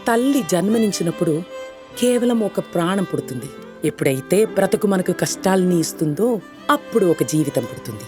తల్లి జన్మనించినప్పుడు కేవలం ఒక ప్రాణం పుడుతుంది. ఎప్పుడైతే బ్రతుకు మనకు కష్టాల్ని ఇస్తుందో అప్పుడు ఒక జీవితం పుడుతుంది.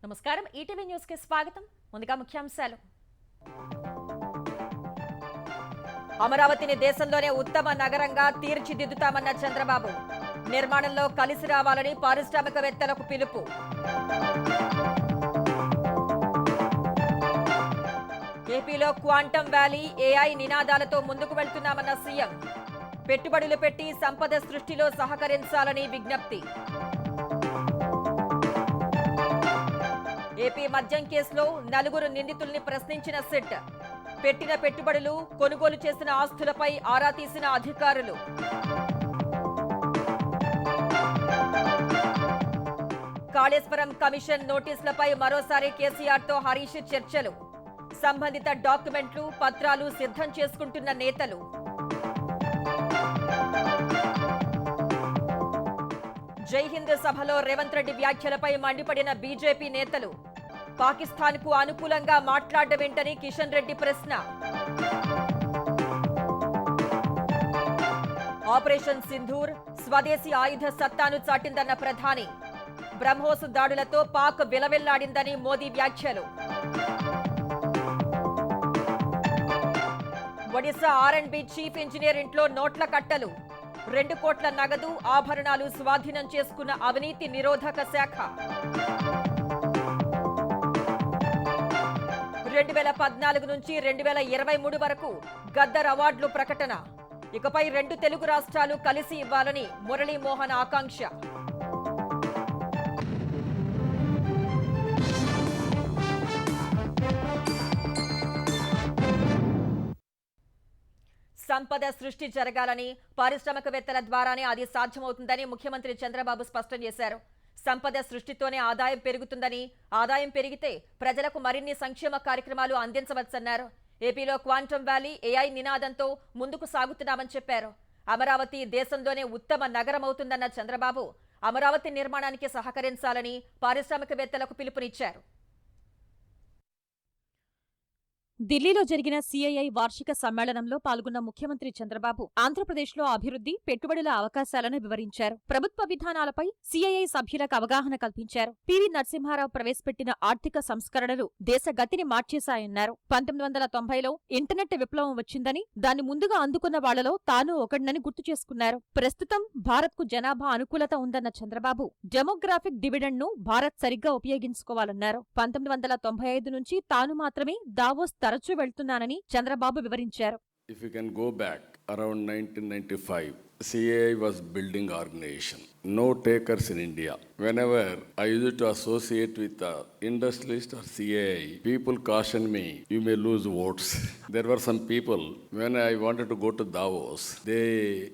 నమస్కారం, ఈటీవీ న్యూస్ కి స్వాగతం. ముందుగా ముఖ్యాంశాలు. అమరావతిని దేశంలోనే ఉత్తమ నగరంగా తీర్చిదిద్దుతామన్న చంద్రబాబు. నిర్మాణంలో కలిసి రావాలని పారిశ్రామికవేత్తలకు పిలుపు. ఏపీలో క్వాంటమ్ వ్యాలీ, ఏఐ నినాదాలతో ముందుకు వెళ్తున్నామన్న సీఎం. పెట్టుబడులు పెట్టి సంపద సృష్టిలో సహకరించాలని విజ్ఞప్తి. ఏపీ మద్యం కేసులో 4 నిందితుల్ని ప్రశ్నించిన సిట్. పెట్టిన పెట్టుబడులు, కొనుగోలు చేసిన ఆస్తులపై ఆరా తీసిన అధికారులు. కాళేశ్వరం కమిషన్ నోటీసులపై మరోసారి కేసీఆర్తో హరీష్ చర్చలు. సంబంధిత డాక్యుమెంట్లు, పత్రాలు సిద్ధం చేసుకుంటున్న నేతలు. జై హింద్ సభలో రేవంత్ రెడ్డి వ్యాఖ్యలపై మండిపడిన బీజేపీ నేతలు. పాకిస్తాన్ కు అనుకూలంగా మాట్లాడవేంటని కిషన్ రెడ్డి ప్రశ్న. ఆపరేషన్ సింధూర్ స్వదేశీ ఆయుధ సత్తాను చాటిందన్న ప్రధాని. బ్రహ్మోస్ దాడులతో పాక్ విలవిల్లాడిందని మోదీ వ్యాఖ్యలు. ఒడిశా R&B చీఫ్ ఇంజనీర్ ఇంట్లో నోట్ల కట్టలు. 2 కోట్ల నగదు, ఆభరణాలు స్వాధీనం చేసుకున్న అవినీతి నిరోధక శాఖ. 2014 నుంచి 2023 వరకు గద్దర్ అవార్డులు ప్రకటన. ఇకపై 2 తెలుగు రాష్ట్రాలు కలిసి ఇవ్వాలని మురళీమోహన్ ఆకాంక్ష. సంపద సృష్టి జరగాలని, పారిశ్రామికవేత్తల ద్వారానే అది సాధ్యమవుతుందని ముఖ్యమంత్రి చంద్రబాబు స్పష్టం చేశారు. సంపద సృష్టితోనే ఆదాయం పెరుగుతుందని, ఆదాయం పెరిగితే ప్రజలకు మరిన్ని సంక్షేమ కార్యక్రమాలు అందించవచ్చన్నారు. ఏపీలో క్వాంటమ్ వ్యాలీ, ఏఐ నినాదంతో ముందుకు సాగుతున్నామని చెప్పారు. అమరావతి దేశంలోనే ఉత్తమ నగరం అవుతుందన్న చంద్రబాబు అమరావతి నిర్మాణానికి సహకరించాలని పారిశ్రామికవేత్తలకు పిలుపునిచ్చారు. ఢిల్లీలో జరిగిన సిఐఐ వార్షిక సమ్మేళనంలో పాల్గొన్న ముఖ్యమంత్రి చంద్రబాబు ఆంధ్రప్రదేశ్లో అభివృద్ధి, పెట్టుబడుల అవకాశాలను వివరించారు. ప్రభుత్వ విధానాలపై సిఐఐ సభ్యులకు అవగాహన కల్పించారు. పివి నరసింహారావు ప్రవేశపెట్టిన ఆర్థిక సంస్కరణలు దేశ గతిని మార్చేశాయన్నారు. 1990లో ఇంటర్నెట్ విప్లవం వచ్చిందని, దాన్ని ముందుగా అందుకున్న వాళ్లలో తాను ఒకడినని గుర్తు చేసుకున్నారు. ప్రస్తుతం భారత్కు జనాభా అనుకూలత ఉందన్న చంద్రబాబు డెమోగ్రాఫిక్ డివిడెండ్ను భారత్ సరిగ్గా ఉపయోగించుకోవాలన్నారు. 1995 నుంచి తాను మాత్రమే దావోస్ తరచూ వెళ్తున్నానని చంద్రబాబు వివరించారు. If you can go back around 1995, CAI was building organization. No takers in India. Whenever I used to associate with the industrialist or CAI, people cautioned me, you may lose votes. There were some people, when I wanted to go to Davos, they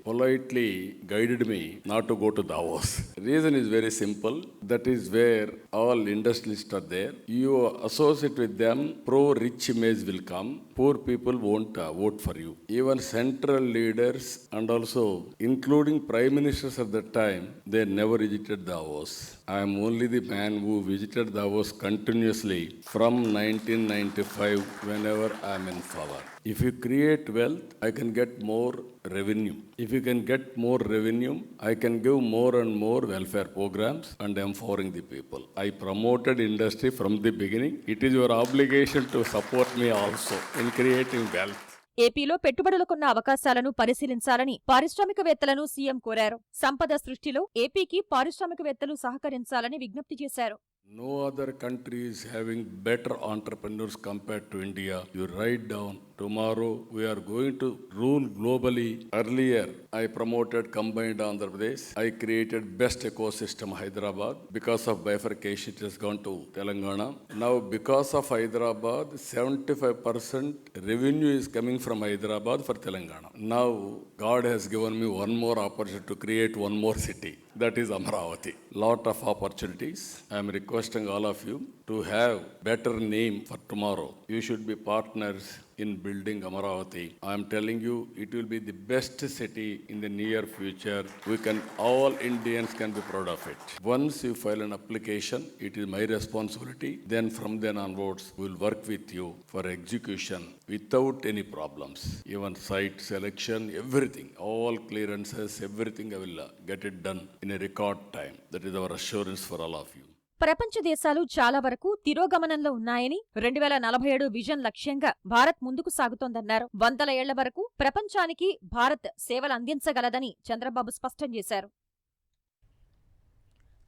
politely guided me not to go to Davos. Reason is very simple. That is where all industrialists are there. You associate with them, pro-rich image will come. Poor people won't vote for you. Even central leaders and also including prime ministers at that time, they never visited Davos. I am only the man who visited Davos continuously from 1995 whenever I am in power. If you create wealth, I can get more revenue. If you can get more revenue, I can give more and more welfare programs and empowering the people. I promoted industry from the beginning. It is your obligation to support me also in creating wealth. ఏపీలో పెట్టుబడులకున్న అవకాశాలను పరిశీలించాలని పారిశ్రామికవేత్తలను CM కోరారు. సంపద సృష్టిలో ఏపీకి పారిశ్రామికవేత్తలు సహకరించాలని విజ్ఞప్తి చేశారు. No other country is having better entrepreneurs compared to India. You write down, tomorrow we are going to rule globally. Earlier, I promoted combined Andhra Pradesh. I created best ecosystem Hyderabad. Because of bifurcation, it has gone to Telangana. Now, because of Hyderabad, 75% revenue is coming from Hyderabad for Telangana. Now, God has given me one more opportunity to create one more city. That is Amaravati. Lot of opportunities. I am requesting all of you to have better name for tomorrow. You should be partners in building Amaravati. I am telling you, it will be the best city in the near future. All Indians can be proud of it. Once you file an application, it is my responsibility. Then from then onwards, we will work with you for execution without any problems. Even site selection, everything, all clearances, everything I will get it done in a record time. That is our assurance for all of you. ప్రపంచ దేశాలు చాలా వరకు తిరోగమనంలో ఉన్నాయని 2047 vision లక్ష్యంగా భారత్ ముందుకు సాగుతోందన్నారు. 100 ఏళ్ల వరకు ప్రపంచానికి భారత్ సేవలు అందించగలదని చంద్రబాబు స్పష్టం చేశారు.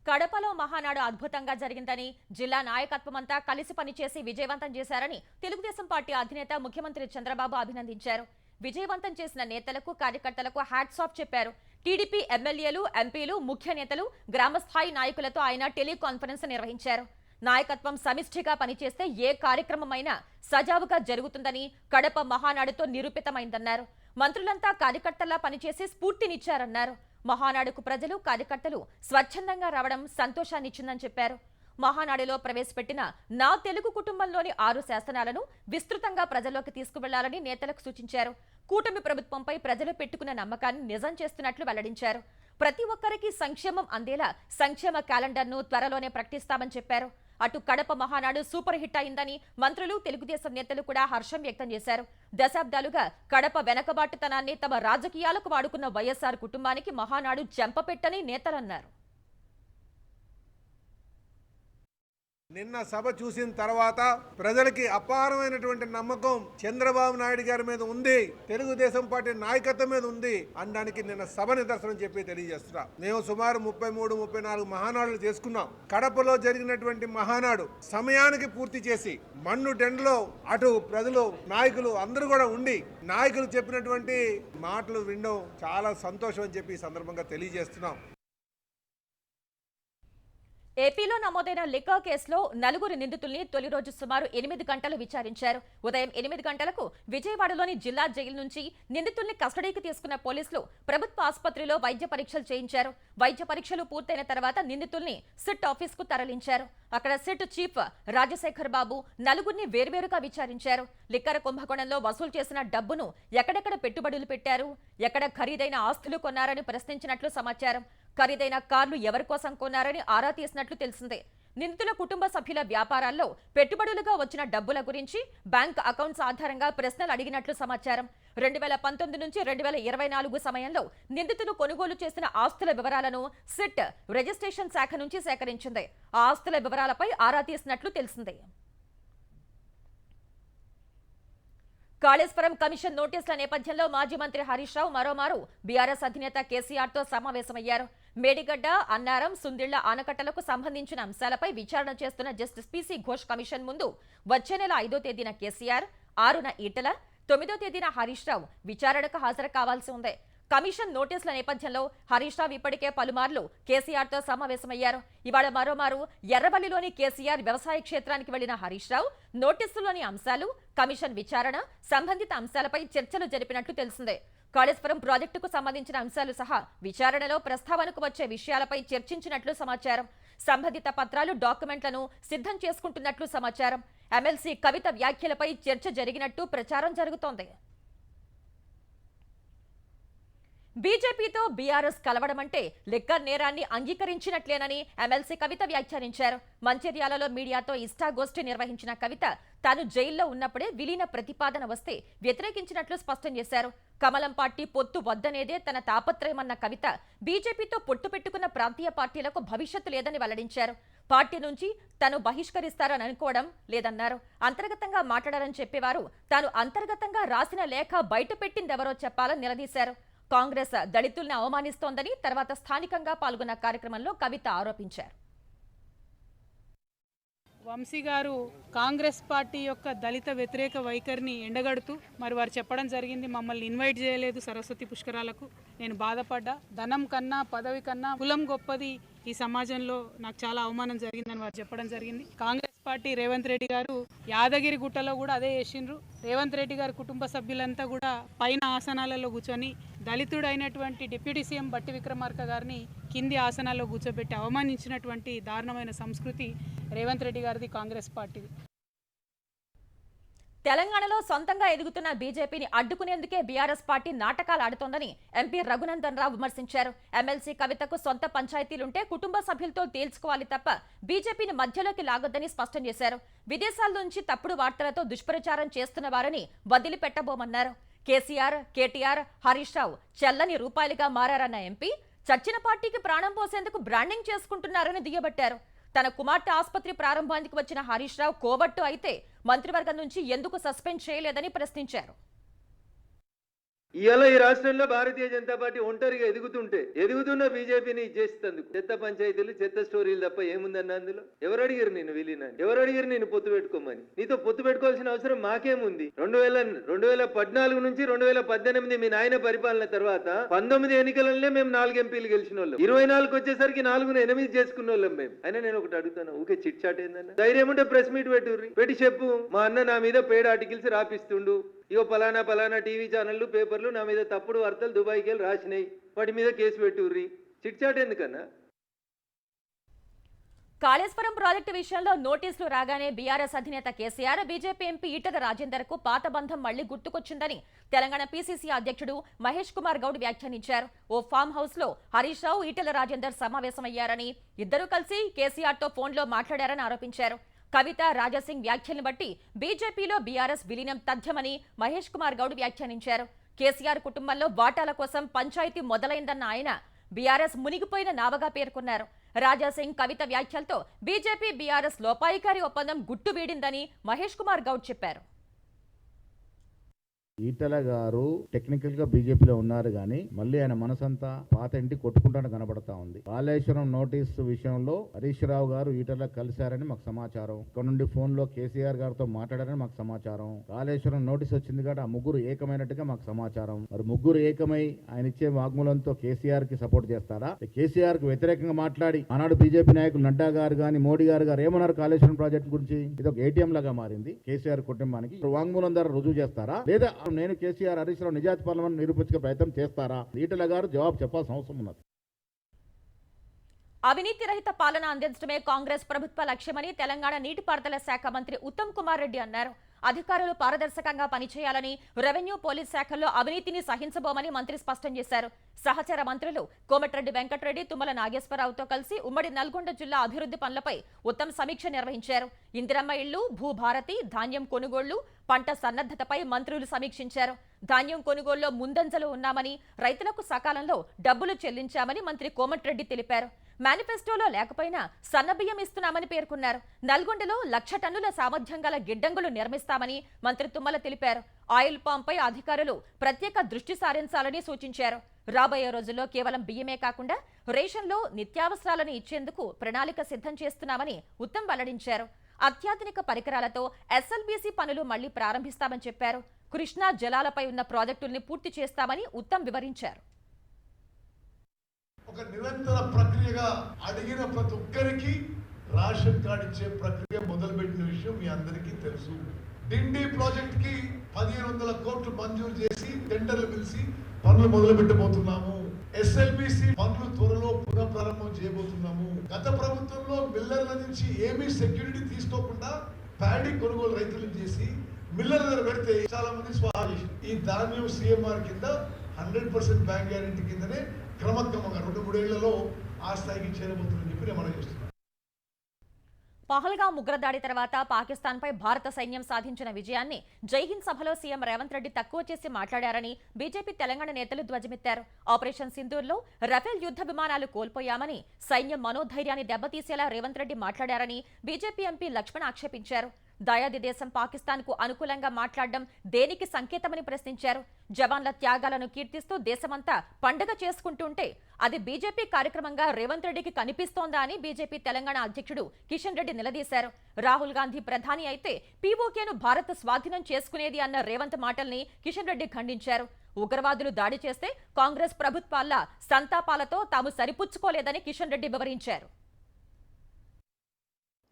కడపలో మహానాడు అద్భుతంగా జరిగిందని, జిల్లా నాయకత్వమంతా కలిసి పనిచేసి విజయవంతం చేశారని తెలుగుదేశం పార్టీ అధినేత ముఖ్యమంత్రి చంద్రబాబు అభినందించారు. విజయవంతం చేసిన నేతలకు, కార్యకర్తలకు హ్యాట్స్ ఆఫ్ చెప్పారు. టీడీపీ ఎమ్మెల్యేలు, ఎంపీలు, ముఖ్య నేతలు, గ్రామస్థాయి నాయకులతో ఆయన టెలికాన్ఫరెన్స్ నిర్వహించారు. నాయకత్వం సమిష్టిగా పనిచేస్తే ఏ కార్యక్రమమైనా సజావుగా జరుగుతుందని కడప మహానాడుతో నిరూపితమైందన్నారు. మంత్రులంతా కార్యకర్తల్లా పనిచేసి స్ఫూర్తినిచ్చారన్నారు. మహానాడుకు ప్రజలు, కార్యకర్తలు స్వచ్ఛందంగా రావడం సంతోషాన్నిచ్చిందని చెప్పారు. మహానాడులో ప్రవేశపెట్టిన నా తెలుగు కుటుంబంలోని 6 శాసనాలను విస్తృతంగా ప్రజల్లోకి తీసుకువెళ్లాలని నేతలకు సూచించారు. కూటమి ప్రభుత్వంపై ప్రజలు పెట్టుకున్న నమ్మకాన్ని నిజం చేస్తున్నట్లు వెల్లడించారు. ప్రతి ఒక్కరికి సంక్షేమం అందేలా సంక్షేమ క్యాలెండర్ను త్వరలోనే ప్రకటిస్తామని చెప్పారు. అటు కడప మహానాడు సూపర్ హిట్ అయిందని మంత్రులు, తెలుగుదేశం నేతలు కూడా హర్షం వ్యక్తం చేశారు. దశాబ్దాలుగా కడప వెనకబాటుతనాన్ని తమ రాజకీయాలకు వాడుకున్న వైఎస్ఆర్ కుటుంబానికి మహానాడు చెంపపెట్టని నేతలన్నారు. నిన్న సభ చూసిన తర్వాత ప్రజలకి అపారమైనటువంటి నమ్మకం చంద్రబాబు నాయుడు గారి మీద ఉంది, తెలుగుదేశం పార్టీ నాయకత్వం మీద ఉంది అనడానికి నిన్న సభ నిదర్శనం చెప్పి తెలియజేస్తున్నా. మేము సుమారు 33-34 మహానాడులు చేసుకున్నాం. కడపలో జరిగినటువంటి మహానాడు సమయానికి పూర్తి చేసి మన్ను టెండ్లో అటు ప్రజలు, నాయకులు అందరూ కూడా ఉండి నాయకులు చెప్పినటువంటి మాటలు వినడం చాలా సంతోషం అని చెప్పి ఈ సందర్భంగా తెలియజేస్తున్నాం. ఏపీలో నమోదైన లిక్కర్ కేసులో 4 నిందితుల్ని తొలి రోజు సుమారు 8 గంటలు విచారించారు. ఉదయం 8 గంటలకు విజయవాడలోని జిల్లా జైలు నుంచి నిందితుల్ని కస్టడీకి తీసుకున్న పోలీసులు ప్రభుత్వ ఆసుపత్రిలో వైద్య పరీక్షలు చేయించారు. వైద్య పరీక్షలు పూర్తయిన తర్వాత నిందితుల్ని సిట్ ఆఫీస్కు తరలించారు. అక్కడ సిట్ చీఫ్ రాజశేఖర్ బాబు 4గురిని వేర్వేరుగా విచారించారు. లిక్కర్ కుంభకోణంలో వసూలు చేసిన డబ్బును ఎక్కడెక్కడ పెట్టుబడులు పెట్టారు, ఎక్కడ ఖరీదైన ఆస్తులు కొన్నారని ప్రశ్నించినట్లు సమాచారం. ఖరీదైన కార్లు ఎవరి కోసం కొన్నారని ఆరా తీసినట్లు తెలిసిందే. నిందితుల కుటుంబ సభ్యుల వ్యాపారాల్లో పెట్టుబడులుగా వచ్చిన డబ్బుల గురించి బ్యాంక్ అకౌంట్స్ ఆధారంగా ప్రశ్నలు అడిగినట్లు సమాచారం. 2019 నుంచి 2024 సమయంలో నిందితులు కొనుగోలు చేసిన ఆస్తుల వివరాలను సిట్ రిజిస్ట్రేషన్ శాఖ నుంచి సేకరించింది. ఆ ఆస్తుల వివరాలపై ఆరా తీసినట్లు తెలిసిందే. కాళేశ్వరం కమిషన్ నోటీసుల నేపథ్యంలో మాజీ మంత్రి హరీష్ రావు మరోమారు బీఆర్ఎస్ అధినేత కేసీఆర్తో సమావేశమయ్యారు. మేడిగడ్డ, అన్నారం, సుందిళ్ల ఆనకట్టలకు సంబంధించిన అంశాలపై విచారణ చేస్తున్న జస్టిస్ పీసీ ఘోష్ కమిషన్ ముందు వచ్చే నెల 5వ తేదీన కేసీఆర్, 6న ఈటెల, 9వ తేదీన హరీష్ రావు విచారణకు హాజరు కావాల్సి ఉంది. కమిషన్ నోటీసుల నేపథ్యంలో హరీష్ రావు ఇప్పటికే పలుమార్లు కేసీఆర్తో సమావేశమయ్యారు. ఇవాళ మరోమారు ఎర్రవల్లిలోని కేసీఆర్ వ్యవసాయ క్షేత్రానికి వెళ్లిన హరీష్ రావు నోటీసుల్లోని అంశాలు, కమిషన్ విచారణ, సంబంధిత అంశాలపై చర్చలు జరిపినట్లు తెలిసిందే. కాళేశ్వరం ప్రాజెక్టుకు సంబంధించిన అంశాలు సహా విచారణలో ప్రస్తావనకు వచ్చే విషయాలపై చర్చించినట్లు సమాచారం. సంబంధిత పత్రాలు, డాక్యుమెంట్లను సిద్ధం చేసుకుంటున్నట్లు సమాచారం. ఎమ్మెల్సీ కవిత వ్యాఖ్యలపై చర్చ జరిగినట్టు ప్రచారం జరుగుతోంది. బీజేపీతో బీఆర్ఎస్ కలవడం అంటే లిక్కర్ నేరాన్ని అంగీకరించినట్లేనని ఎమ్మెల్సీ కవిత వ్యాఖ్యానించారు. మంచిర్యాలలో మీడియాతో ఇష్టాగోష్ఠి నిర్వహించిన కవిత తాను జైల్లో ఉన్నప్పుడే విలీన ప్రతిపాదన వస్తే వ్యతిరేకించినట్లు స్పష్టం చేశారు. కమలం పార్టీ పొత్తు వద్దనేదే తన తాపత్రయమన్న కవిత బీజేపీతో పొట్టు పెట్టుకున్న ప్రాంతీయ పార్టీలకు భవిష్యత్తు లేదని వెల్లడించారు. పార్టీ నుంచి తాను బహిష్కరిస్తారని అనుకోవడం లేదన్నారు. అంతర్గతంగా మాట్లాడారని చెప్పేవారు తాను అంతర్గతంగా రాసిన లేఖ బయట పెట్టిందెవరో చెప్పాలని నిలదీశారు. కాంగ్రెస్ దళితుల్ని అవమానిస్తోందని తర్వాత స్థానికంగా పాల్గొన్న కార్యక్రమంలో కవిత ఆరోపించారు. వంశీ గారు కాంగ్రెస్ పార్టీ యొక్క దళిత వ్యతిరేక వైఖరిని ఎండగడుతూ మరి వారు చెప్పడం జరిగింది, మమ్మల్ని ఇన్వైట్ చేయలేదు సరస్వతి పుష్కరాలకు. నేను బాధపడ్డా. ధనం కన్నా పదవి కన్నా కులం గొప్పది ఈ సమాజంలో, నాకు చాలా అవమానం జరిగిందని వారు చెప్పడం జరిగింది. కాంగ్రెస్ పార్టీ రేవంత్ రెడ్డి గారు యాదగిరి గుట్టలో కూడా అదే చేసిండ్రు. రేవంత్ రెడ్డి గారి కుటుంబ సభ్యులంతా కూడా పైన ఆసనాలలో కూర్చొని దళితుడు అయినటువంటి డిప్యూటీ సీఎం బట్టి విక్రమార్క గారిని కింది ఆసనాల్లో కూర్చోబెట్టి అవమానించినటువంటి దారుణమైన సంస్కృతి రేవంత్ రెడ్డి గారిది, కాంగ్రెస్ పార్టీది. తెలంగాణలో సొంతంగా ఎదుగుతున్న బీజేపీని అడ్డుకునేందుకే బీఆర్ఎస్ పార్టీ నాటకాలు ఆడుతోందని ఎంపీ రఘునందన్ రావు విమర్శించారు. ఎమ్మెల్సీ కవితకు సొంత పంచాయతీలుంటే కుటుంబ సభ్యులతో తేల్చుకోవాలి తప్ప బీజేపీని మధ్యలోకి లాగొద్దని స్పష్టం చేశారు. విదేశాల నుంచి తప్పుడు వార్తలతో దుష్ప్రచారం చేస్తున్న వారిని వదిలిపెట్టబోమన్నారు. కేసీఆర్, కేటీఆర్, హరీష్ రావు చెల్లని రూపాయలుగా మారారన్న ఎంపీ చచ్చిన పార్టీకి ప్రాణం పోసేందుకు బ్రాండింగ్ చేసుకుంటున్నారని దుయ్యబట్టారు. తన కుమార్తె ఆసుపత్రి ప్రారంభానికి వచ్చిన హరీష్ రావు కోబట్టు అయితే మంత్రివర్గం నుంచి ఎందుకు సస్పెండ్ చేయలేదని ప్రశ్నించారు. ఇవాళ ఈ రాష్ట్రంలో భారతీయ జనతా పార్టీ ఒంటరిగా ఎదుగుతున్న బీజేపీని చేస్తుంది. చెత్త పంచాయతీలు, చెత్త స్టోరీలు తప్ప ఏముందన్న అందులో? ఎవరు అడిగారు నేను విలీనాన్ని? ఎవరు అడిగారు నేను పొత్తు పెట్టుకోమని? నీతో పొత్తు పెట్టుకోవాల్సిన అవసరం మాకేముంది? 2014 నుంచి 2018 మీ నాయన పరిపాలన తర్వాత 19 ఎన్నికలనే మేము 4 ఎంపీలు గెలిచిన వాళ్ళం. 24 వచ్చేసరికి 4ను 8 చేసుకున్న వాళ్ళం మేము. అయినా నేను ఒకటి అడుగుతాను, ఊకే చిట్ చాట్ ఏందన్న? ధైర్యం ఉంటే ప్రెస్ మీట్ పెట్టి చెప్పు, మా అన్న నా మీద పెయిడ్ ఆర్టికల్స్ రాపిస్తుండు, ఇగో పలానా టీవీ ఛానళ్ళు, పేపర్లు నా మీద తప్పుడు వార్తలు దుబాయ్కి వెళ్ళి రాసినాయి, వాటి మీద కేసు పెట్టుర్రి. చిట్చాట్ ఎందుకన్నా? కాళేశ్వరం ప్రాజెక్టు విషయంలో నోటీసులు రాగానే బీఆర్ఎస్ అధినేత కేసీఆర్, బీజేపీ ఎంపీ ఈటెల రాజేందర్ కు పాత బంధం మళ్లీ గుర్తుకొచ్చిందని తెలంగాణ పీసీసీ అధ్యక్షుడు మహేష్ కుమార్ గౌడ్ వ్యాఖ్యానించారు. ఓ ఫామ్ హౌస్ లో హరీష్ రావు, ఈటెల రాజేందర్ సమావేశమయ్యారని, ఇద్దరూ కలిసి కేసీఆర్ తో ఫోన్లో మాట్లాడారని ఆరోపించారు. కవిత, రాజాసింగ్ వ్యాఖ్యలను బట్టి బీజేపీలో బీఆర్ఎస్ విలీనం తథ్యమని మహేష్ కుమార్ గౌడ్ వ్యాఖ్యానించారు. కేసీఆర్ కుటుంబంలో వాటాల కోసం పంచాయతీ మొదలైందన్న ఆయన బీఆర్ఎస్ మునిగిపోయిన నావగా పేర్కొన్నారు. రాజాసింగ్, కవిత వ్యాఖ్యలతో బీజేపీ బీఆర్ఎస్ లోపాయికారి ఒప్పందం గుట్టు వీడిందని మహేష్ కుమార్ గౌడ్ చెప్పారు. ఈటెల గారు టెక్నికల్ గా బీజేపీలో ఉన్నారు కానీ మళ్ళీ ఆయన మనసంతా పాత ఇంటి కొట్టుకుంటాను కనబడతా ఉంది. కాళేశ్వరం నోటీసు విషయంలో హరీష్ రావు గారు ఈటెల కలిశారని మాకు సమాచారం. ఇక్కడ నుండి ఫోన్ లో కేసీఆర్ గారితో మాట్లాడారని మాకు సమాచారం. కాళేశ్వరం నోటీస్ వచ్చింది కాబట్టి ఆ ముగ్గురు ఏకమైనట్టుగా మాకు సమాచారం. మరి ముగ్గురు ఏకమై ఆయన ఇచ్చే వాగ్మూలంతో కేసీఆర్ కి సపోర్ట్ చేస్తారా? కేసీఆర్ కు వ్యతిరేకంగా మాట్లాడి ఆనాడు బీజేపీ నాయకులు నడ్డా గారు గాని, మోడీ గారు ఏమన్నారు కాళేశ్వరం ప్రాజెక్టు గురించి? ఇది ఒక ఏటీఎం లాగా మారింది కేసీఆర్ కుటుంబానికి. వాగ్మూలం ద్వారా రుజువు చేస్తారా? లేదా నేను కేసీఆర్, హరీష్ రావు నిజాతి పాలన నిరూపించే ప్రయత్నం చేస్తారా? ఈటెల గారు జవాబు చెప్పాల్సిన అవసరం ఉన్నది. అవినీతి రహిత పాలన అందించడమే కాంగ్రెస్ ప్రభుత్వ లక్ష్యమని తెలంగాణ నీటిపారుదల శాఖ మంత్రి ఉత్తమ్ కుమార్ రెడ్డి అన్నారు. అధికారులు పారదర్శకంగా పనిచేయాలని, రెవెన్యూ, పోలీస్ శాఖల్లో అవినీతిని సహించబోమని మంత్రి స్పష్టం చేశారు. సహచర మంత్రులు కోమటిరెడ్డి వెంకటరెడ్డి, తుమ్మల నాగేశ్వరరావుతో కలిసి ఉమ్మడి నల్గొండ జిల్లా అభివృద్ధి పనులపై ఉత్తమ్ సమీక్ష నిర్వహించారు. ఇందిరమ్మ ఇళ్లు, భూభారతి, ధాన్యం కొనుగోళ్లు, పంట సన్నద్ధతపై మంత్రులు సమీక్షించారు. ధాన్యం కొనుగోలులో ముందంజలో ఉన్నామని, రైతులకు సకాలంలో డబ్బులు చెల్లించామని మంత్రి కోమటిరెడ్డి తెలిపారు. మేనిఫెస్టోలో లేకపోయినా సన్నబియ్యం ఇస్తున్నామని పేర్కొన్నారు. నల్గొండలో 1,00,000 టన్నుల సామర్థ్యం గల గిడ్డంగులు నిర్మిస్తామని మంత్రి తుమ్మల తెలిపారు. ఆయిల్ పాంపై అధికారులు ప్రత్యేక దృష్టి సారించాలని సూచించారు. రాబోయే రోజుల్లో కేవలం బియ్యమే కాకుండా రేషన్లో నిత్యావసరాలను ఇచ్చేందుకు ప్రణాళిక సిద్ధం చేస్తున్నామని ఉత్తమ్ వెల్లడించారు. అత్యాధునిక పరికరాలతో ఎస్ఎల్బీసీ పనులు మళ్లీ ప్రారంభిస్తామని చెప్పారు. కృష్ణా జలాలపై ఉన్న ప్రాజెక్టుల్ని పూర్తి చేస్తామని ఉత్తమ్ వివరించారు. ఒక నిరంతర ప్రక్రియగా అడిగిన ప్రతి ఒక్కరికి రేషన్ కార్డు ఇచ్చే ప్రక్రియ మొదలుపెట్టిన విషయం మీ అందరికీ తెలుసు. డిండి ప్రాజెక్ట్ కి 1,500 కోట్లు మంజూరు చేసి టెండర్లు పిలిచి పనులు మొదలు పెట్టబోతున్నాము. ఎస్ఎల్బిసి పనులు త్వరలో పునఃప్రారంభం చేయబోతున్నాము. గత ప్రభుత్వంలో మిల్లర్ల నుంచి ఏమీ సెక్యూరిటీ తీసుకోకుండా ప్యాడీ కొనుగోలు రైతులు చేసి మిల్లర్ల దగ్గర పెడితే చాలా మంది స్వాహా చేసి ఈ ధాన్యం సిఎంఆర్ కింద 100% బ్యాంక్ గ్యారెంటీ కిందనే క్రమక్రమంగా 2-3 ఏళ్లలో ఆ స్థాయికి చేరబోతుందని చెప్పి మనం చేస్తున్నాం. పహల్గాం ఉగ్రదాడి తర్వాత పాకిస్తాన్పై భారత సైన్యం సాధించిన విజయాన్ని జైహింద్ సభలో సీఎం రేవంత్ రెడ్డి తక్కువ చేసి మాట్లాడారని బీజేపీ తెలంగాణ నేతలు ధ్వజమెత్తారు. ఆపరేషన్ సింధూర్లో రఫేల్ యుద్ధ విమానాలు కోల్పోయామని, సైన్యం మనోధైర్యాన్ని దెబ్బతీసేలా రేవంత్ రెడ్డి మాట్లాడారని బీజేపీ ఎంపీ లక్ష్మణ్ ఆక్షేపించారు. దయాది దేశం పాకిస్తాన్కు అనుకూలంగా మాట్లాడడం దేనికి సంకేతమని ప్రశ్నించారు. జవాన్ల త్యాగాలను కీర్తిస్తూ దేశమంతా పండుగ చేసుకుంటుంటే అది బీజేపీ కార్యక్రమంగా రేవంత్ రెడ్డికి కనిపిస్తోందా అని బీజేపీ తెలంగాణ అధ్యక్షుడు కిషన్ రెడ్డి నిలదీశారు. రాహుల్ గాంధీ ప్రధాని అయితే పీఓకేను భారత్ స్వాధీనం చేసుకునేది అన్న రేవంత్ మాటల్ని కిషన్ రెడ్డి ఖండించారు. ఉగ్రవాదులు దాడి చేస్తే కాంగ్రెస్ ప్రభుత్వాల సంతాపాలతో తాము సరిపుచ్చుకోలేదని కిషన్ రెడ్డి వివరించారు.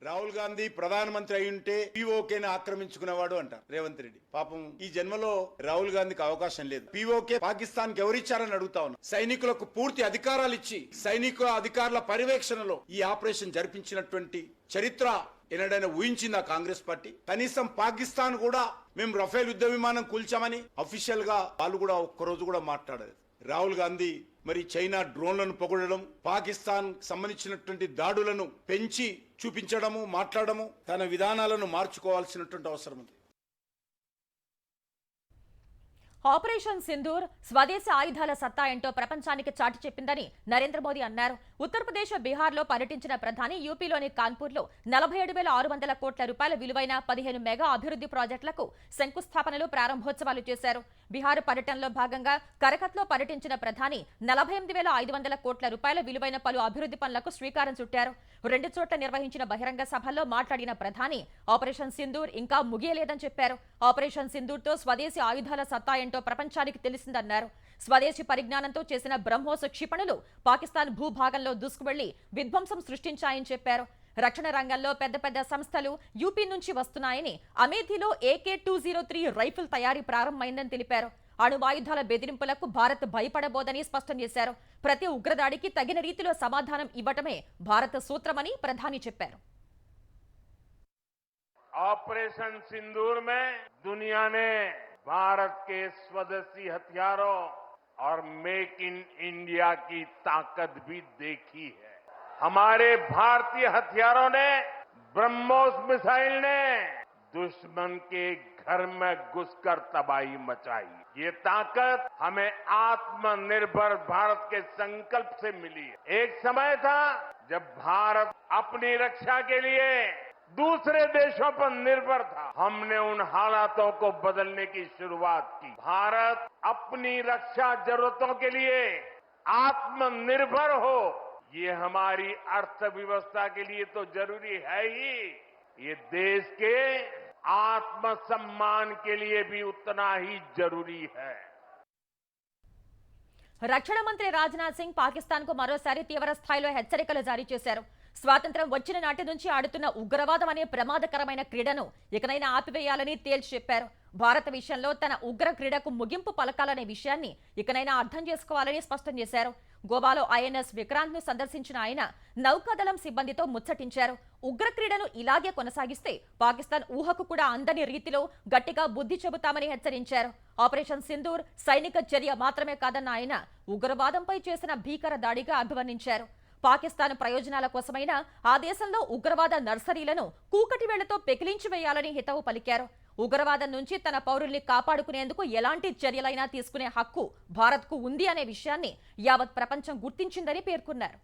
రాహుల్ గాంధీ ప్రధానమంత్రి అయి ఉంటే పీఓకేని ఆక్రమించుకునేవాడు అంటారు రేవంత్ రెడ్డి. పాపం ఈ జన్మలో రాహుల్ గాంధీకి అవకాశం లేదు. పీఓకే పాకిస్తాన్ కి ఎవరిచ్చారని అడుగుతా ఉన్నా. సైనికులకు పూర్తి అధికారాలు ఇచ్చి సైనికుల అధికారుల పర్యవేక్షణలో ఈ ఆపరేషన్ జరిపించినటువంటి చరిత్ర ఎన్నడైనా ఊహించిందా కాంగ్రెస్ పార్టీ? కనీసం పాకిస్తాన్ కూడా మేము రఫేల్ యుద్ధ విమానం కూల్చామని అఫీషియల్ గా వాళ్ళు కూడా ఒక్కరోజు కూడా మాట్లాడలేదు. రాహుల్ గాంధీ మరి చైనా డ్రోన్లను పొగడడం, పాకిస్తాన్ సంబంధించినటువంటి దాడులను పెంచి చూపించడము, మాట్లాడము, తన విధానాలను మార్చుకోవాల్సినటువంటి అవసరం ఉంది. ఆపరేషన్ సింధూర్ స్వదేశీ ఆయుధాల సత్తా ఏంటో ప్రపంచానికి చాటి చెప్పిందని నరేంద్ర మోదీ అన్నారు. ఉత్తరప్రదేశ్, బీహార్లో పర్యటించిన ప్రధాని యూపీలోని కాన్పూర్లో 47,600 కోట్ల రూపాయల విలువైన 15 మెగా అభివృద్ధి ప్రాజెక్టులకు శంకుస్థాపనలు, ప్రారంభోత్సవాలు చేశారు. బీహార్ పర్యటనలో భాగంగా కరకత్లో పర్యటించిన ప్రధాని 48,500 కోట్ల రూపాయల విలువైన పలు అభివృద్ధి పనులకు శ్రీకారం చుట్టారు. 2 చోట్ల నిర్వహించిన బహిరంగ సభల్లో మాట్లాడిన ప్రధాని ఆపరేషన్ సింధూర్ ఇంకా ముగియలేదని చెప్పారు. ఆపరేషన్ సింధూర్తో స్వదేశీ ఆయుధాల సత్తా ఏంటో ప్రపంచానికి తెలిసిందన్నారు. స్వదేశీ పరిజ్ఞానంతో చేసిన బ్రహ్మోస్ క్షిపణులు పాకిస్తాన్ భూభాగంలో దూసుకువెళ్లి విధ్వంసం సృష్టించాయని చెప్పారు. రక్షణ రంగంలో పెద్ద పెద్ద సంస్థలు యూపీ నుంచి వస్తున్నాయని, అమేథీలో AK-203 రైఫిల్ తయారీ ప్రారంభమైందని తెలిపారు. అణువాయుధాల బెదిరింపులకు భారత్ భయపడబోదని స్పష్టం చేశారు. ప్రతి ఉగ్రదాడికి తగిన రీతిలో సమాధానం ఇవ్వటమే భారత సూత్రమని ప్రధాని చెప్పారు. ऑपरेशन सिंदूर में दुनिया ने भारत के स्वदेशी हथियारों और मेक इन इंडिया की ताकत भी देखी है. हमारे भारतीय हथियारों ने, ब्रह्मोस मिसाइल ने दुश्मन के घर में घुसकर तबाही मचाई. ये ताकत हमें आत्मनिर्भर भारत के संकल्प से मिली है. एक समय था जब भारत अपनी रक्षा के लिए दूसरे देशों पर निर्भर था. हमने उन हालातों को बदलने की शुरुआत की. भारत अपनी रक्षा जरूरतों के लिए आत्मनिर्भर हो, ये हमारी अर्थव्यवस्था के लिए तो जरूरी है ही, ये देश के आत्मसम्मान के लिए भी उतना ही जरूरी है. రక్షణ మంత్రి రాజ్నాథ్ సింగ్ పాకిస్తాన్ కు మరోసారి తీవ్ర స్థాయిలో హెచ్చరికలు జారీ చేశారు. స్వాతంత్ర్యం వచ్చిన నాటి నుంచి ఆడుతున్న ఉగ్రవాదం అనే ప్రమాదకరమైన క్రీడను ఇకనైనా ఆపివేయాలని తేల్చి చెప్పారు. భారత విషయంలో తన ఉగ్ర క్రీడకు ముగింపు పలకాలనే విషయాన్ని ఇకనైనా అర్థం చేసుకోవాలని స్పష్టం చేశారు. గోవాలో INS విక్రాంత్ ను సందర్శించిన ఆయన నౌకాదళం సిబ్బందితో ముచ్చటించారు. ఉగ్ర క్రీడను ఇలాగే కొనసాగిస్తే పాకిస్తాన్ ఊహకు కూడా అందని రీతిలో గట్టిగా బుద్ధి చెబుతామని హెచ్చరించారు. ఆపరేషన్ సింధూర్ సైనిక చర్య మాత్రమే కాదన్న ఆయన ఉగ్రవాదంపై చేసిన భీకర దాడిగా అభివర్ణించారు. పాకిస్తాన్ ప్రయోజనాల కోసమైనా ఆ దేశంలో ఉగ్రవాద నర్సరీలను కూకటి వేళ్లతో పెకిలించి వేయాలని హితవు పలికారు. ఉగ్రవాదం నుంచి తన పౌరుల్ని కాపాడుకునేందుకు ఎలాంటి చర్యలైనా తీసుకునే హక్కు భారత్కు ఉంది అనే విషయాన్ని యావత్ ప్రపంచం గుర్తించిందని పేర్కొన్నారు.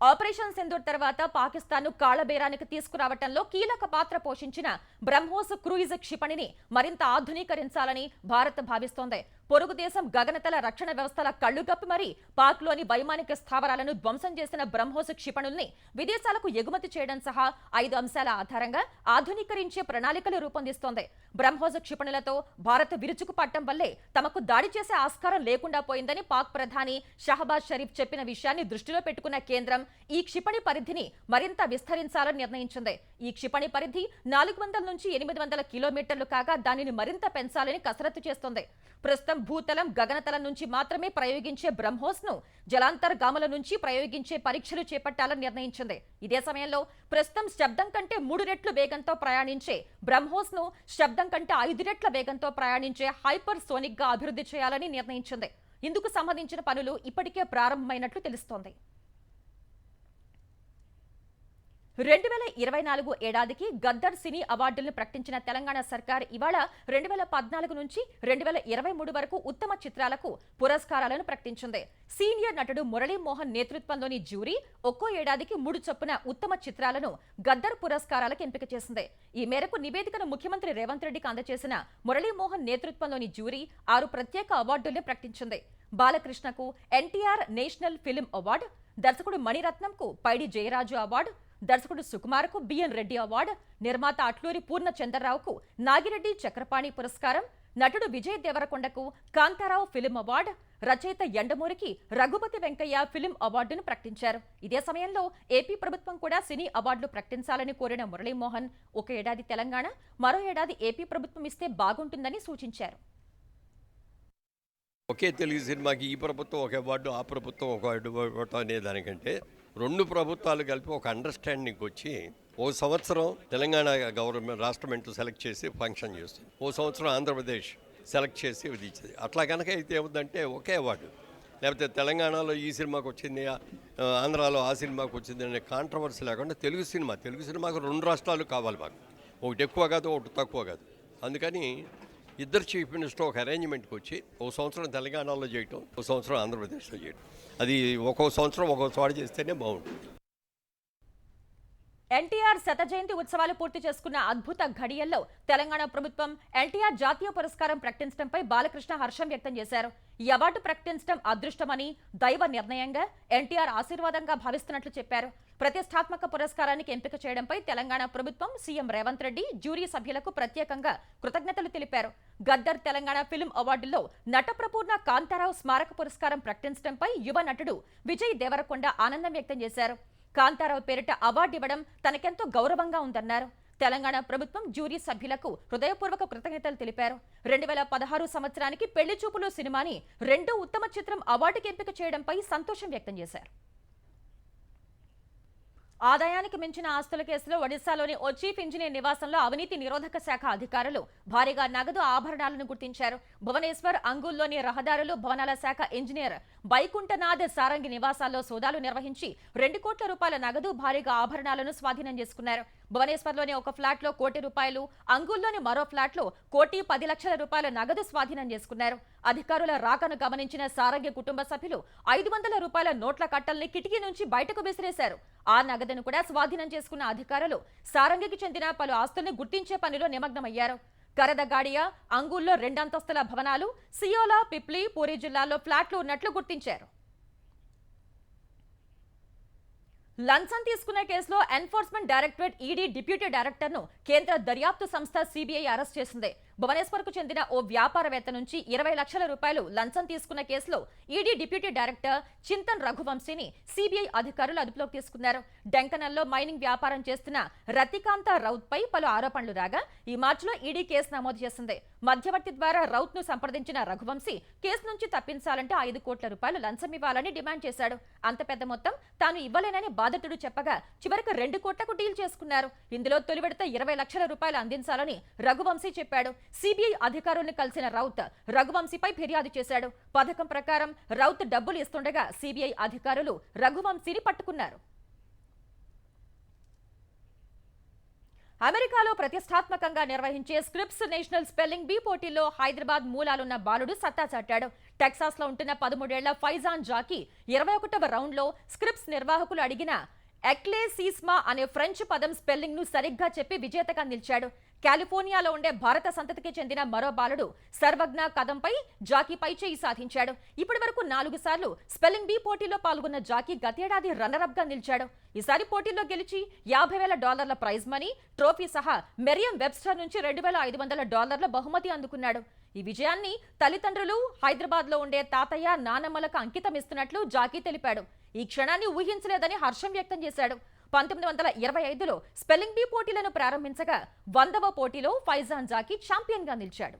ఆపరేషన్ సింధూర్ తర్వాత పాకిస్తాన్ ను కాళ్లబేరానికి తీసుకురావటంలో కీలక పాత్ర పోషించిన బ్రహ్మోస్ క్రూయిజ్ క్షిపణిని మరింత ఆధునీకరించాలని భారత్ భావిస్తోంది. పొరుగు దేశం గగనతల రక్షణ వ్యవస్థల కళ్లుగప్పి మరీ పాక్లోని వైమానిక స్థావరాలను ధ్వంసం చేసిన బ్రహ్మోస్ క్షిపణుల్ని విదేశాలకు ఎగుమతి చేయడం సహా 5 అంశాల ఆధారంగా ఆధునీకరించే ప్రణాళికలు రూపొందిస్తోంది. బ్రహ్మోస్ క్షిపణులతో భారత్ విరుచుకుపట్టడం వల్లే తమకు దాడి చేసే ఆస్కారం లేకుండా పోయిందని పాక్ ప్రధాని షహబాజ్ షరీఫ్ చెప్పిన విషయాన్ని దృష్టిలో పెట్టుకున్న కేంద్రం ఈ క్షిపణి పరిధిని మరింత విస్తరించాలని నిర్ణయించింది. ఈ క్షిపణి పరిధి 400 నుంచి 800 కిలోమీటర్లు కాగా దానిని మరింత పెంచాలని కసరత్తు చేస్తోంది. ప్రస్తుతం భూతలం, గగనతలం నుంచి మాత్రమే ప్రయోగించే బ్రహ్మోస్ ను జలాంతర్గాముల నుంచి ప్రయోగించే పరీక్షలు చేపట్టాలని నిర్ణయించింది. ఇదే సమయంలో ప్రస్తుతం శబ్దం కంటే 3 రెట్లు వేగంతో ప్రయాణించే బ్రహ్మోస్ ను శబ్దం కంటే 5 రెట్ల వేగంతో ప్రయాణించే హైపర్ సోనిక్ గా అభివృద్ధి చేయాలని నిర్ణయించింది. ఇందుకు సంబంధించిన పనులు ఇప్పటికే ప్రారంభమైనట్లు తెలుస్తోంది. 2024 ఏడాదికి గద్దర్ సినీ అవార్డులను ప్రకటించిన తెలంగాణ సర్కార్ ఇవాళ 2014 నుంచి 2023 వరకు ఉత్తమ చిత్రాలకు పురస్కారాలను ప్రకటించింది. సీనియర్ నటుడు మురళీమోహన్ నేతృత్వంలోని జ్యూరీ ఒక్కో ఏడాదికి 3 చొప్పున ఉత్తమ చిత్రాలను గద్దర్ పురస్కారాలకు ఎంపిక చేసింది. ఈ మేరకు నివేదికను ముఖ్యమంత్రి రేవంత్ రెడ్డికి అందజేసిన మురళీమోహన్ నేతృత్వంలోని జ్యూరీ 6 ప్రత్యేక అవార్డులను ప్రకటించింది. బాలకృష్ణకు ఎన్టీఆర్ నేషనల్ ఫిల్మ్ అవార్డు, దర్శకుడు మణిరత్నంకు పైడి జయరాజు అవార్డు, దర్శకుడు సుకుమార్కు బిఎన్ రెడ్డి అవార్డు, నిర్మాత అట్లూరి పూర్ణచంద్రరావుకు నాగిరెడ్డి చక్రపాణి పురస్కారం, నటుడు విజయ్ దేవరకొండకు కాంతారావు ఫిల్మ్ అవార్డు, రచయిత ఎండమూరికి రఘుపతి వెంకయ్య ఫిల్మ్ అవార్డును ప్రకటించారు. ఇదే సమయంలో ఏపీ ప్రభుత్వం కూడా సినీ అవార్డులు ప్రకటించాలని కోరిన మురళీమోహన్ ఒక ఏడాది తెలంగాణ, మరో ఏడాది ఏపీ ప్రభుత్వం ఇస్తే బాగుంటుందని సూచించారు. ఒకే తెలుగు సినిమాకి ఈ ప్రభుత్వం ఒక అవార్డు, ఆ ప్రభుత్వం ఒక అవార్డు అనే దానికంటే 2 ప్రభుత్వాలు కలిపి ఒక అండర్స్టాండింగ్ వచ్చి ఓ సంవత్సరం తెలంగాణ గవర్నమెంట్ రాష్ట్రమెంట్ సెలెక్ట్ చేసి ఫంక్షన్ చేస్తుంది, ఓ సంవత్సరం ఆంధ్రప్రదేశ్ సెలెక్ట్ చేసి ఇది ఇచ్చేది. అట్లా కనుక అయితే ఏముందంటే ఒకే అవార్డు, లేకపోతే తెలంగాణలో ఈ సినిమాకి వచ్చింది, ఆంధ్రాలో ఆ సినిమాకి వచ్చింది అనే కాంట్రవర్సీ లేకుండా తెలుగు సినిమాకు 2 రాష్ట్రాలు కావాలి మాకు, ఒకటి ఎక్కువ కాదు ఒకటి తక్కువ కాదు. అందుకని ఇద్దరు చీఫ్ మినిస్టర్ ఒక అరేంజ్మెంట్కి వచ్చి ఓ సంవత్సరం తెలంగాణలో చేయటం, ఓ సంవత్సరం ఆంధ్రప్రదేశ్లో చేయటం, అది ఒక్కో సంవత్సరం ఒక్కో చోట చేస్తేనే బాగుంటుంది. ఎన్టీఆర్ శత జయంతి ఉత్సవాలు పూర్తి చేసుకున్న అద్భుత ఘడియల్లో తెలంగాణ ప్రభుత్వం ఎన్టీఆర్ జాతీయ పురస్కారం ప్రకటించడంపై బాలకృష్ణ హర్షం వ్యక్తం చేశారు. ఈ అవార్డు ప్రకటించడం అదృష్టమని, దైవ నిర్ణయంగా, ఎన్టీఆర్ ఆశీర్వాదంగా భావిస్తున్నట్లు చెప్పారు. ప్రతిష్టాత్మక పురస్కారానికి ఎంపిక చేయడంపై తెలంగాణ ప్రభుత్వం, సీఎం రేవంత్ రెడ్డి జ్యూరీ సభ్యులకు ప్రత్యేకంగా కృతజ్ఞతలు తెలిపారు. గద్దర్ తెలంగాణ ఫిల్మ్ అవార్డుల్లో నటప్రపూర్ణ కాంతారావు స్మారక పురస్కారం ప్రకటించడంపై యువ నటుడు విజయ్ దేవరకొండ ఆనందం వ్యక్తం చేశారు. కాంతారావు పేరిట అవార్డు ఇవ్వడం తనకెంతో గౌరవంగా ఉందన్నారు. తెలంగాణ ప్రభుత్వం జ్యూరీ సభ్యులకు హృదయపూర్వక కృతజ్ఞతలు తెలిపారు. 2016 సంవత్సరానికి పెళ్లి చూపులు సినిమాని 2వ ఉత్తమ చిత్రం అవార్డుకి ఎంపిక చేయడంపై సంతోషం వ్యక్తం చేశారు. ఆదాయానికి మించిన ఆస్తుల కేసులో ఒడిశాలోని ఓ చీఫ్ ఇంజనీర్ నివాసంలో అవినీతి నిరోధక శాఖ అధికారులు భారీగా నగదు ఆభరణాలను గుర్తించారు. భువనేశ్వర్, అంగుల్లోని రహదారులు, భవనాల శాఖ ఇంజనీర్ వైకుంఠనాథ్ సారంగి నివాసాల్లో సోదాలు నిర్వహించి 2 కోట్ల రూపాయల నగదు, భారీగా ఆభరణాలను స్వాధీనం చేసుకున్నారు. భువనేశ్వర్లోని ఒక ఫ్లాట్లో ₹1,00,00,000, అంగుల్లోని మరో ఫ్లాట్లో ₹1,10,00,000 నగదు స్వాధీనం చేసుకున్నారు. అధికారుల రాకను గమనించిన సారంగి కుటుంబ సభ్యులు ₹500 నోట్ల కట్టల్ని కిటికీ నుంచి బయటకు విసిరేశారు. ఆ నగదును కూడా స్వాధీనం చేసుకున్న అధికారులు సారంగికి చెందిన పలు ఆస్తుల్ని గుర్తించే పనిలో నిమగ్నమయ్యారు. కరదగాడియా, అంగుల్లో 2 అంతస్తుల భవనాలు, సియోలా, పిప్లి, పూరి జిల్లాల్లో ఫ్లాట్లు ఉన్నట్లు గుర్తించారు. లంచం తీసుకున్న కేసులో ఎన్ఫోర్స్మెంట్ డైరెక్టరేట్ ఈడీ డిప్యూటీ డైరెక్టర్ను కేంద్ర దర్యాప్తు సంస్థ సిబిఐ అరెస్ట్ చేసింది. భువనేశ్వర్కు చెందిన ఓ వ్యాపారవేత్త నుంచి 20 లక్షల రూపాయలు లంచం తీసుకున్న కేసులో ఈడీ డిప్యూటీ డైరెక్టర్ చింతన్ రఘువంశీని సిబిఐ అధికారులు అదుపులోకి తీసుకున్నారు. డెంకనల్లో మైనింగ్ వ్యాపారం చేస్తున్న రతికాంత రౌత్ పై పలు ఆరోపణలు రాగా ఈ మార్చిలో ఈడీ కేసు నమోదు చేసింది. మధ్యవర్తి ద్వారా రౌత్ ను సంప్రదించిన రఘువంశీ కేసు నుంచి తప్పించాలంటే 5 కోట్ల రూపాయలు లంచం ఇవ్వాలని డిమాండ్ చేశాడు. అంత పెద్ద మొత్తం తాను ఇవ్వలేనని బాధితుడు చెప్పగా చివరికి 2 కోట్లకు డీల్ చేసుకున్నారు. ఇందులో తొలి విడత 20 లక్షల రూపాయలు అందించాలని రఘువంశీ చెప్పాడు. సిబిఐ అధికారుల్ని కలిసిన రౌత్ రఘువంశీపై ఫిర్యాదు చేశాడు. పథకం ప్రకారం రౌత్ డబ్బులు ఇస్తుండగా సిబిఐ అధికారులు రఘువంశీని పట్టుకున్నారు. అమెరికాలో ప్రతిష్టాత్మకంగా నిర్వహించే స్క్రిప్స్ నేషనల్ స్పెల్లింగ్ బీ పోటీల్లో హైదరాబాద్ మూలాలున్న బాలుడు సత్తా చాటాడు. టెక్సాస్ లో ఉంటున్న 13 ఏళ్ల ఫైజాన్ జాకీ 21వ రౌండ్లో స్క్రిప్స్ నిర్వాహకులు అడిగిన ఎక్లేసిస్మా అనే ఫ్రెంచ్ పదం స్పెల్లింగ్ ను సరిగ్గా చెప్పి విజేతగా నిలిచాడు. కాలిఫోర్నియాలో ఉండే భారత సంతతికి చెందిన మరో బాలుడు సర్వజ్ఞ కదంపై జాకీపై చేయి సాధించాడు. ఇప్పటి వరకు 4 సార్లు స్పెల్లింగ్ బీ పోటీలో పాల్గొన్న జాకీ గతేడాది రన్నరప్ గా నిలిచాడు. ఈసారి పోటీలో గెలిచి $50,000 ప్రైజ్ మనీ, ట్రోఫీ సహా మెరియం వెబ్స్టర్ నుంచి $2,500 బహుమతి అందుకున్నాడు. ఈ విజయాన్ని తల్లిదండ్రులు, హైదరాబాద్ లో ఉండే తాతయ్య, నానమ్మలకు అంకితం ఇస్తున్నట్లు జాకీ తెలిపాడు. ఈ క్షణాన్ని ఊహించలేదని హర్షం వ్యక్తం చేశాడు. 1925లో స్పెల్లింగ్ బీ పోటీలను ప్రారంభించగా 100వ పోటీలో ఫైజాన్ జాకీ ఛాంపియన్ గా నిలిచాడు.